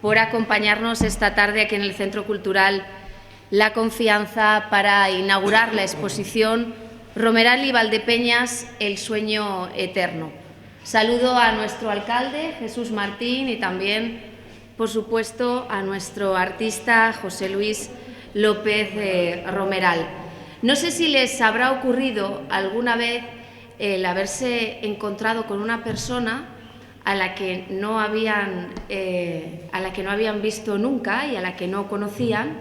por acompañarnos esta tarde aquí en el Centro Cultural La Confianza para inaugurar la exposición Romeral y Valdepeñas, el sueño eterno. Saludo a nuestro alcalde, Jesús Martín, y también, por supuesto, a nuestro artista, José Luis López Romeral. No sé si les habrá ocurrido alguna vez el haberse encontrado con una persona a la que no habían visto nunca y a la que no conocían,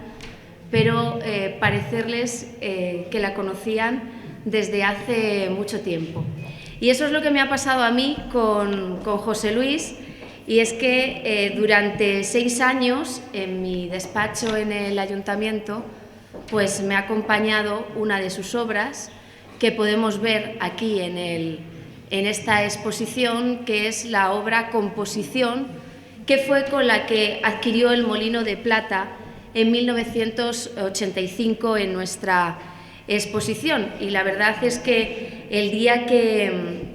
pero parecerles que la conocían desde hace mucho tiempo. Y eso es lo que me ha pasado a mí con José Luis, y es que durante 6 años en mi despacho en el ayuntamiento pues me ha acompañado una de sus obras que podemos ver aquí en esta exposición, que es la obra Composición, que fue con la que adquirió el Molino de Plata en 1985 en nuestra exposición. Y la verdad es que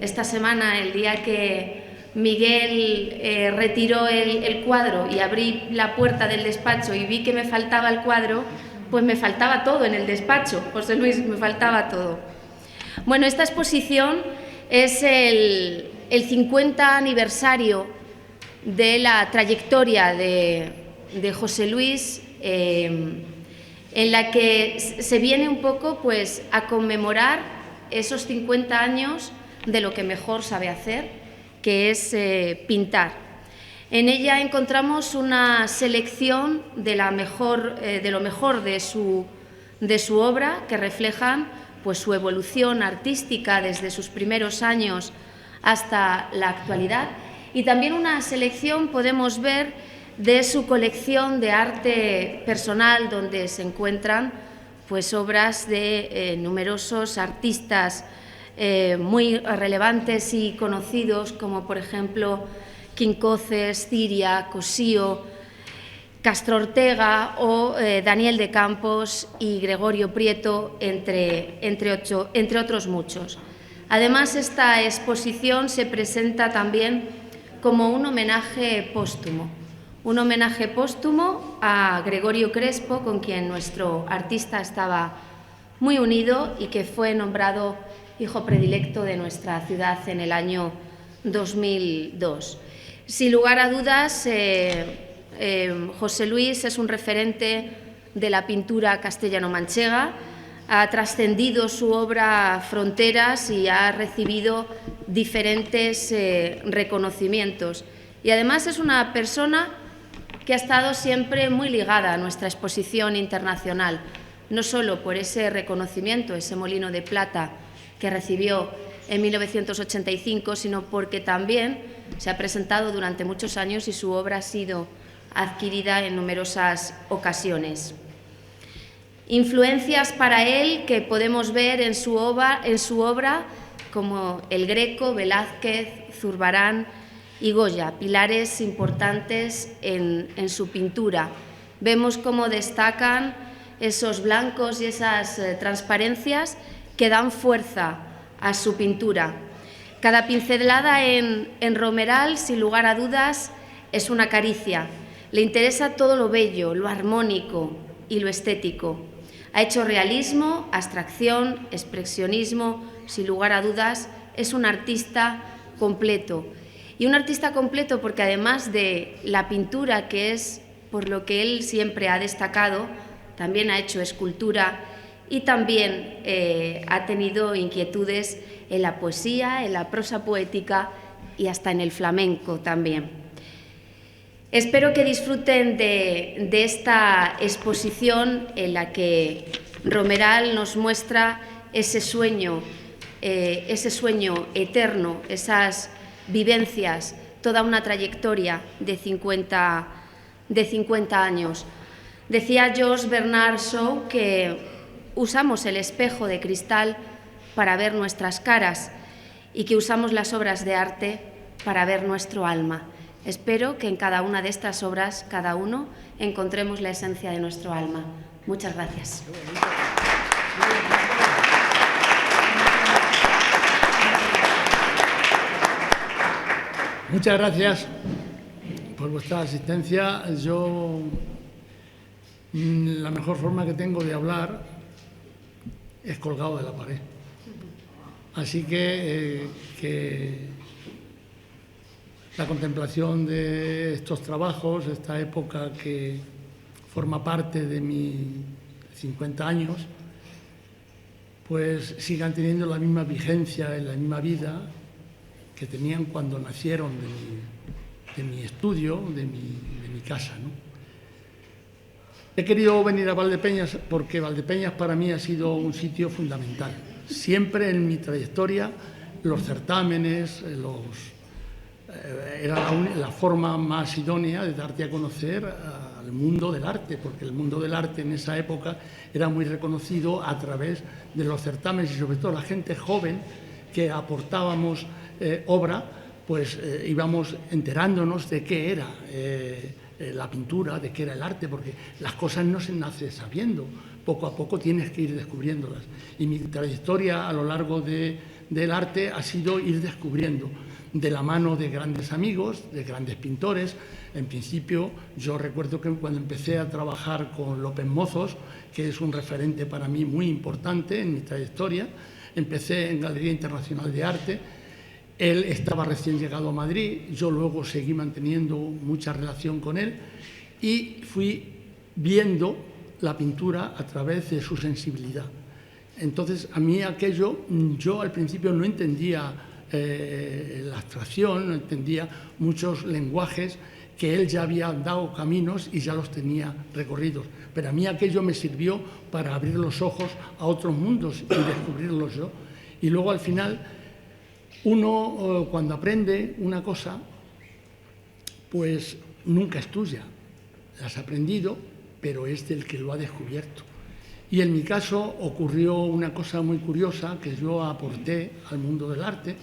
esta semana, el día que Miguel retiró el cuadro y abrí la puerta del despacho y vi que me faltaba el cuadro, pues me faltaba todo en el despacho, José Luis, me faltaba todo. Bueno, esta exposición es el 50 aniversario de la trayectoria de José Luis, en la que se viene un poco pues a conmemorar esos 50 años de lo que mejor sabe hacer, que es pintar. En ella encontramos una selección de lo mejor de su obra, que reflejan pues su evolución artística desde sus primeros años hasta la actualidad, y también una selección, podemos ver, de su colección de arte personal, donde se encuentran pues obras de numerosos artistas muy relevantes y conocidos, como por ejemplo Quincoces, Ciria, Cosío, Castro Ortega o Daniel de Campos y Gregorio Prieto, entre otros muchos. Además, esta exposición se presenta también como un homenaje póstumo a Gregorio Crespo, con quien nuestro artista estaba muy unido y que fue nombrado hijo predilecto de nuestra ciudad en el año 2002. Sin lugar a dudas, José Luis es un referente de la pintura castellano-manchega, ha trascendido su obra fronteras y ha recibido diferentes reconocimientos. Y además es una persona que ha estado siempre muy ligada a nuestra exposición internacional, no solo por ese reconocimiento, ese Molino de Plata que recibió en 1985, sino porque también se ha presentado durante muchos años y su obra ha sido adquirida en numerosas ocasiones. Influencias para él que podemos ver en su obra como El Greco, Velázquez, Zurbarán y Goya, pilares importantes en su pintura. Vemos cómo destacan esos blancos y esas transparencias que dan fuerza a su pintura. Cada pincelada en Romeral, sin lugar a dudas, es una caricia. Le interesa todo lo bello, lo armónico y lo estético. Ha hecho realismo, abstracción, expresionismo. Sin lugar a dudas, es un artista completo. Y un artista completo porque, además de la pintura, que es por lo que él siempre ha destacado, también ha hecho escultura y también ha tenido inquietudes en la poesía, en la prosa poética y hasta en el flamenco también. Espero que disfruten de esta exposición en la que Romeral nos muestra ese sueño eterno, esas vivencias, toda una trayectoria de 50 años. Decía George Bernard Shaw que usamos el espejo de cristal para ver nuestras caras y que usamos las obras de arte para ver nuestro alma. Espero que en cada una de estas obras, cada uno, encontremos la esencia de nuestro alma. Muchas gracias. Muchas gracias, por vuestra asistencia. Yo, la mejor forma que tengo de hablar es colgado de la pared. Así que la contemplación de estos trabajos, esta época que forma parte de mis 50 años, pues sigan teniendo la misma vigencia en la misma vida que tenían cuando nacieron de mi estudio, de mi casa, ¿no? He querido venir a Valdepeñas porque Valdepeñas para mí ha sido un sitio fundamental. Siempre en mi trayectoria los certámenes, era la forma más idónea de darte a conocer al mundo del arte, porque el mundo del arte en esa época era muy reconocido a través de los certámenes y sobre todo la gente joven que aportábamos obra, pues íbamos enterándonos de qué era la pintura, de qué era el arte, porque las cosas no se nacen sabiendo, poco a poco tienes que ir descubriéndolas. Y mi trayectoria a lo largo del arte ha sido ir descubriendo, de la mano de grandes amigos, de grandes pintores. En principio, yo recuerdo que cuando empecé a trabajar con López Mozos, que es un referente para mí muy importante en mi trayectoria, empecé en Galería Internacional de Arte. Él estaba recién llegado a Madrid, yo luego seguí manteniendo mucha relación con él y fui viendo la pintura a través de su sensibilidad. Entonces, a mí aquello, yo al principio no entendía la abstracción, no entendía muchos lenguajes que él ya había dado caminos y ya los tenía recorridos. Pero a mí aquello me sirvió para abrir los ojos a otros mundos y descubrirlos yo. Y luego al final, uno cuando aprende una cosa, pues nunca es tuya. La has aprendido, pero es del que lo ha descubierto. Y en mi caso ocurrió una cosa muy curiosa que yo aporté al mundo del arte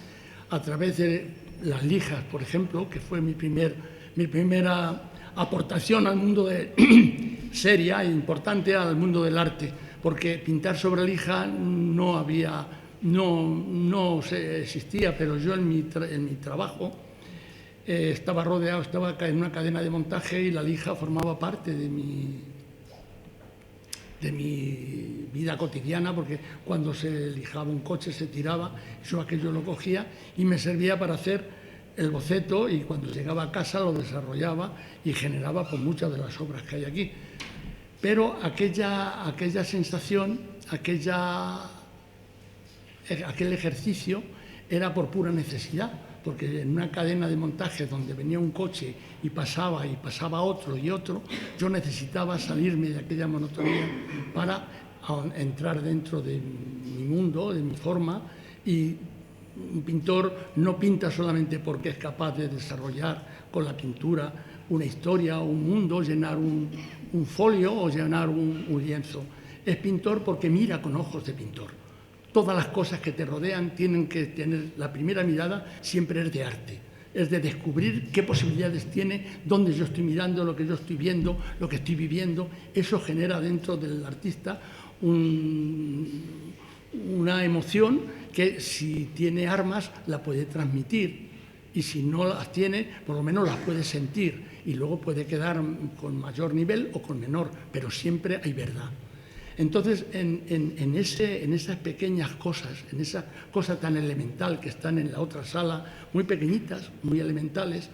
a través de las lijas, por ejemplo, que fue mi primera aportación al mundo seria e importante al mundo del arte, porque pintar sobre lija no existía, pero yo en mi trabajo estaba rodeado, estaba en una cadena de montaje y la lija formaba parte de mi vida cotidiana, porque cuando se lijaba un coche se tiraba, yo aquello lo cogía y me servía para hacer el boceto, y cuando llegaba a casa lo desarrollaba y generaba pues, muchas de las obras que hay aquí. Pero aquella sensación, aquel ejercicio era por pura necesidad, porque en una cadena de montaje donde venía un coche y pasaba otro y otro, yo necesitaba salirme de aquella monotonía para entrar dentro de mi mundo, de mi forma. Y un pintor no pinta solamente porque es capaz de desarrollar con la pintura una historia o un mundo, llenar un folio o llenar un lienzo. Es pintor porque mira con ojos de pintor. Todas las cosas que te rodean tienen que tener, la primera mirada siempre es de arte, es de descubrir qué posibilidades tiene, dónde yo estoy mirando, lo que yo estoy viendo, lo que estoy viviendo. Eso genera dentro del artista una emoción que si tiene armas la puede transmitir, y si no las tiene, por lo menos las puede sentir, y luego puede quedar con mayor nivel o con menor, pero siempre hay verdad. Entonces, en esas pequeñas cosas, en esa cosa tan elemental que están en la otra sala, muy pequeñitas, muy elementales,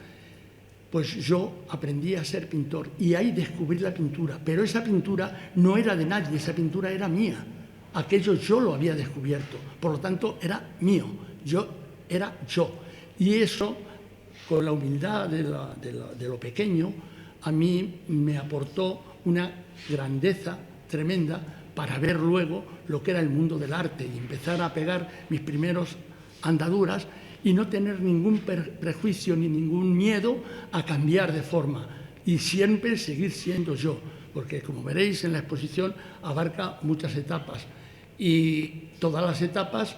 pues yo aprendí a ser pintor y ahí descubrí la pintura. Pero esa pintura no era de nadie, esa pintura era mía. Aquello yo lo había descubierto, por lo tanto era mío, era yo. Y eso, con la humildad de lo pequeño, a mí me aportó una grandeza tremenda para ver luego lo que era el mundo del arte y empezar a pegar mis primeros andaduras y no tener ningún prejuicio ni ningún miedo a cambiar de forma y siempre seguir siendo yo, porque como veréis en la exposición abarca muchas etapas y todas las etapas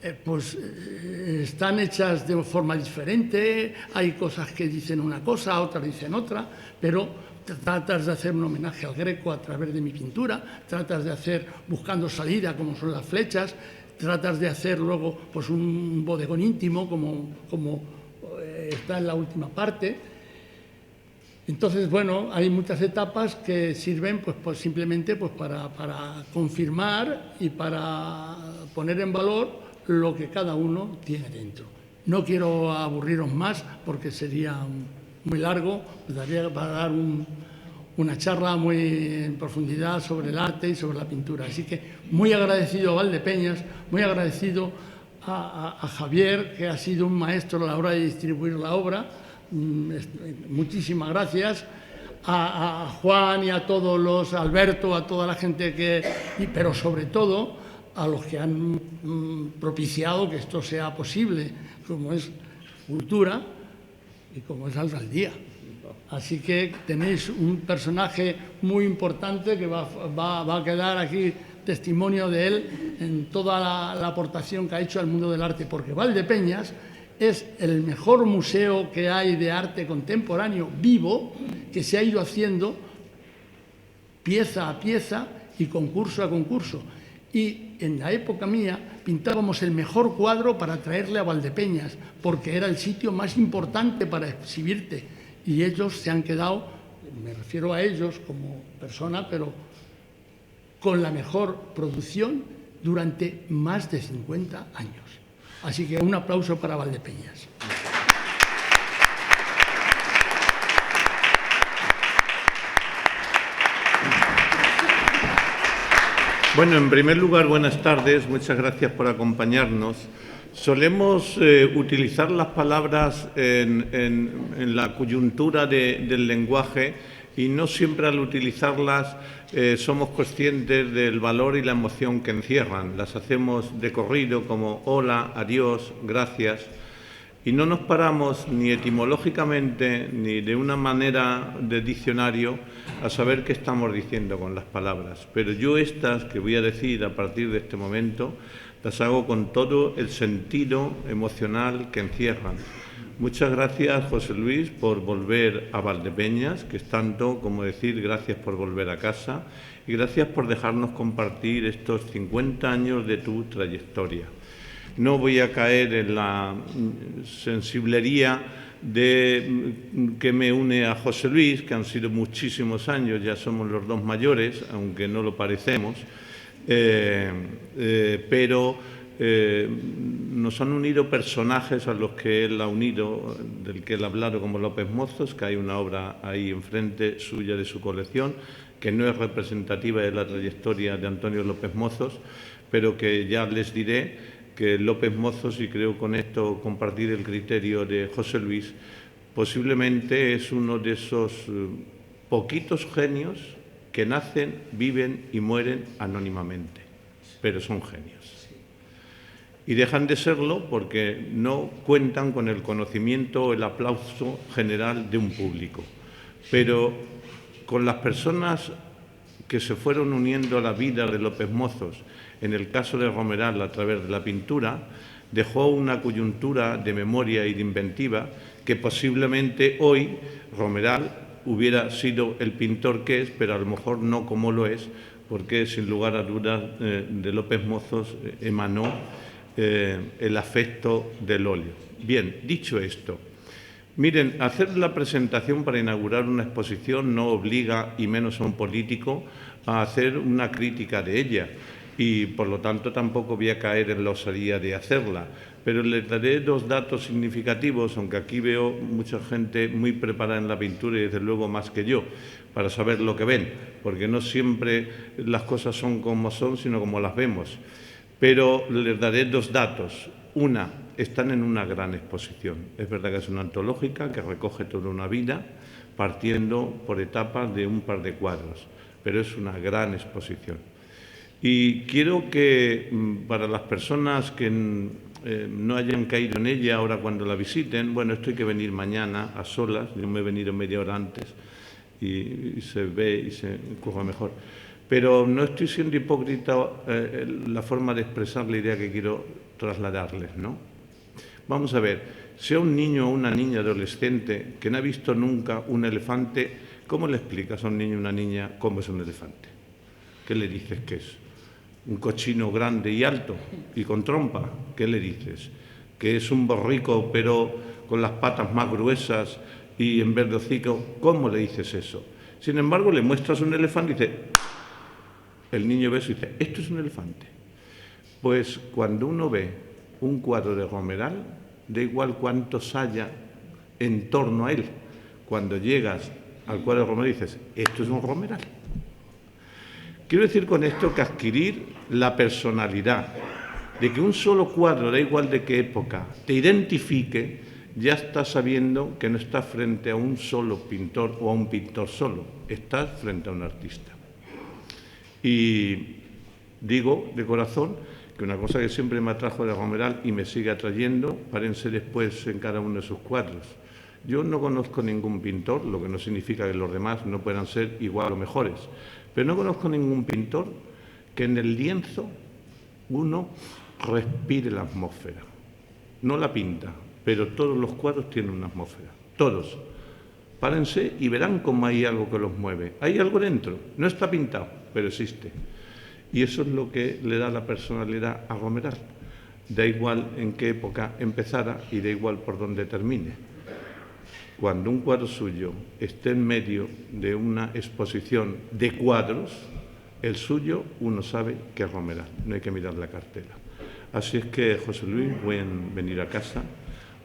están hechas de forma diferente, hay cosas que dicen una cosa, otras dicen otra, pero tratas de hacer un homenaje al Greco a través de mi pintura, tratas de hacer buscando salida como son las flechas, tratas de hacer luego pues, un bodegón íntimo como está en la última parte, Entonces, bueno, hay muchas etapas que sirven pues simplemente pues, para confirmar y para poner en valor lo que cada uno tiene dentro. No quiero aburriros más porque sería muy largo, daría para dar una charla muy en profundidad sobre el arte y sobre la pintura. Así que muy agradecido a Valdepeñas, muy agradecido a Javier, que ha sido un maestro a la hora de distribuir la obra. Muchísimas gracias a Juan y a todos los, a Alberto, a toda la gente pero sobre todo a los que han propiciado que esto sea posible, como es Cultura y como es Alcaldía. Así que tenéis un personaje muy importante que va a quedar aquí testimonio de él en toda la aportación que ha hecho al mundo del arte, porque Valdepeñas es el mejor museo que hay de arte contemporáneo vivo, que se ha ido haciendo pieza a pieza y concurso a concurso. Y en la época mía pintábamos el mejor cuadro para traerle a Valdepeñas, porque era el sitio más importante para exhibirte. Y ellos se han quedado, me refiero a ellos como persona, pero con la mejor producción durante más de 50 años. Así que un aplauso para Valdepeñas. Bueno, en primer lugar, buenas tardes, muchas gracias por acompañarnos. Solemos utilizar las palabras en la coyuntura del lenguaje y no siempre al utilizarlas somos conscientes del valor y la emoción que encierran. Las hacemos de corrido como hola, adiós, gracias, y no nos paramos ni etimológicamente ni de una manera de diccionario a saber qué estamos diciendo con las palabras. Pero yo estas que voy a decir a partir de este momento las hago con todo el sentido emocional que encierran. Muchas gracias, José Luis, por volver a Valdepeñas, que es tanto como decir gracias por volver a casa, y gracias por dejarnos compartir estos 50 años de tu trayectoria. No voy a caer en la sensiblería que me une a José Luis, que han sido muchísimos años, ya somos los dos mayores, aunque no lo parecemos, pero nos han unido personajes a los que él ha unido, del que él ha hablado, como López Mozos, que hay una obra ahí enfrente suya de su colección, que no es representativa de la trayectoria de Antonio López Mozos, pero que ya les diré que López Mozos, y creo con esto compartir el criterio de José Luis, posiblemente es uno de esos poquitos genios que nacen, viven y mueren anónimamente, pero son genios. Y dejan de serlo porque no cuentan con el conocimiento o el aplauso general de un público. Pero con las personas que se fueron uniendo a la vida de López Mozos, en el caso de Romeral a través de la pintura, dejó una coyuntura de memoria y de inventiva que posiblemente hoy Romeral hubiera sido el pintor que es, pero a lo mejor no como lo es, porque sin lugar a dudas de López Mozos emanó el afecto del óleo. Bien, dicho esto, miren, hacer la presentación para inaugurar una exposición no obliga, y menos a un político, a hacer una crítica de ella, y por lo tanto tampoco voy a caer en la osadía de hacerla. Pero les daré dos datos significativos, aunque aquí veo mucha gente muy preparada en la pintura y desde luego más que yo, para saber lo que ven, porque no siempre las cosas son como son, sino como las vemos. Pero les daré dos datos. Una, están en una gran exposición. Es verdad que es una antológica que recoge toda una vida, partiendo por etapas de un par de cuadros, pero es una gran exposición. Y quiero que para las personas que no hayan caído en ella ahora cuando la visiten, bueno, esto hay que venir mañana a solas, yo me he venido media hora antes y se ve y se coge mejor. Pero no estoy siendo hipócrita la forma de expresar la idea que quiero trasladarles, ¿no? Vamos a ver, sea un niño o una niña adolescente que no ha visto nunca un elefante, ¿cómo le explicas a un niño o una niña cómo es un elefante? ¿Qué le dices que es? ¿Un cochino grande y alto y con trompa? ¿Qué le dices? ¿Que es un borrico pero con las patas más gruesas y en vez de hocico, ¿cómo le dices eso? Sin embargo, le muestras un elefante y dice, el niño ve eso y dice, esto es un elefante. Pues cuando uno ve un cuadro de Romeral, da igual cuántos haya en torno a él. Cuando llegas al cuadro de Romeral dices, esto es un Romeral. Quiero decir con esto que adquirir la personalidad de que un solo cuadro, da igual de qué época, te identifique, ya estás sabiendo que no estás frente a un solo pintor o a un pintor solo, estás frente a un artista. Y digo de corazón que una cosa que siempre me atrajo de Romeral y me sigue atrayendo, párense después en cada uno de sus cuadros. Yo no conozco ningún pintor, lo que no significa que los demás no puedan ser igual o mejores, pero no conozco ningún pintor que en el lienzo uno respire la atmósfera. No la pinta, pero todos los cuadros tienen una atmósfera, todos. Párense y verán cómo hay algo que los mueve. Hay algo dentro, no está pintado, pero existe. Y eso es lo que le da la personalidad a Romeral. Da igual en qué época empezara y da igual por dónde termine. Cuando un cuadro suyo esté en medio de una exposición de cuadros, el suyo uno sabe que es Romeral, no hay que mirar la cartela. Así es que, José Luis, voy a venir a casa.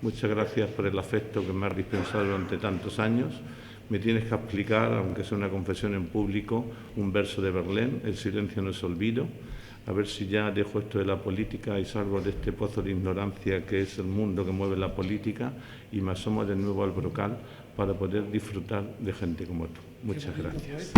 Muchas gracias por el afecto que me has dispensado durante tantos años. Me tienes que explicar, aunque sea una confesión en público, un verso de Verlaine, el silencio no es olvido. A ver si ya dejo esto de la política y salgo de este pozo de ignorancia que es el mundo que mueve la política y me asomo de nuevo al brocal para poder disfrutar de gente como tú. Muchas gracias.